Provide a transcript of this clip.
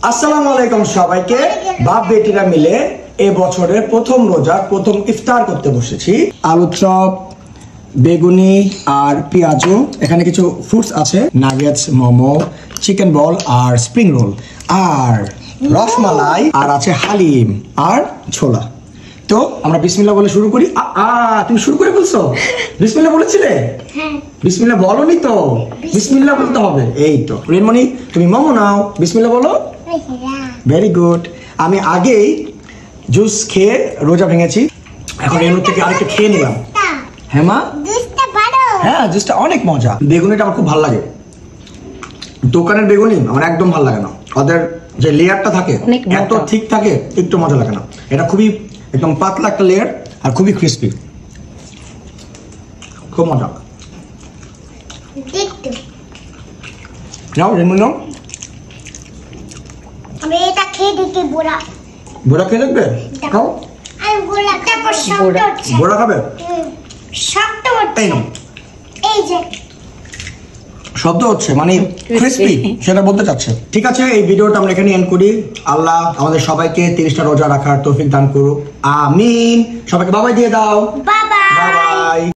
আসসালামু আলাইকুম সবাইকে। বাপ বেটিরা মিলে এই বছরের প্রথম রোজা প্রথম ইফতার করতে বসেছি। আলুর চপ, বেগুনি আর পেঁয়াজু, এখানে কিছু ফ্রুটস আছে, নাগেটস, মোমো, চিকেন বল আর স্প্রিং রোল আর রসমালাই আর আছে হালিম আর ছোলা। তো আমরা বিসমিল্লাহ বলে শুরু করি। তুমি শুরু করে বলছো? বিসমিল্লাহ বলেছিলে? বিসমিল্লাহ বলোনি তো, বিসমিল্লাহ বলতে হবে। এই তো রেনমণি, তুমি মোমো নাও, বিসমিল্লাহ বলো। Very good. আমি আগেই জুস খেয়ে রোজা ভেঙেছি, এখন এর থেকে আরেকটা খেয়ে নিলাম। হ্যাঁ মা, হ্যাঁ জুসটা অনেক মজা। বেগুনিটা আমার খুব ভালো লাগে, দোকানের বেগুনি আমার একদম ভালো লাগে না। ওদের যে লেয়ারটা থাকে এত ঠিক থাকে, একটু মজা লাগে না। এটা খুবই একদম পাতলা একটা লেয়ার আর খুবই ক্রিস্পি, খুব মজা। নাও রেনমণি নাও। আমি এটা খেয়ে দেখি। বোরা খেয়ে দেখবে? খাও। আমি বোরা খাবে? শক্ত হচ্ছে। এই যে শব্দ হচ্ছে মানে ক্রিস্পি, সেটা বলতে চাচ্ছে। ঠিক আছে, এই ভিডিওটা আমরা এখানে এন্ড করি। আল্লাহ আমাদের সবাইকে 30টা রোজা রাখার তৌফিক দান করুক, আমিন। সবাইকে বাবাই দিয়ে দাও। বাবা।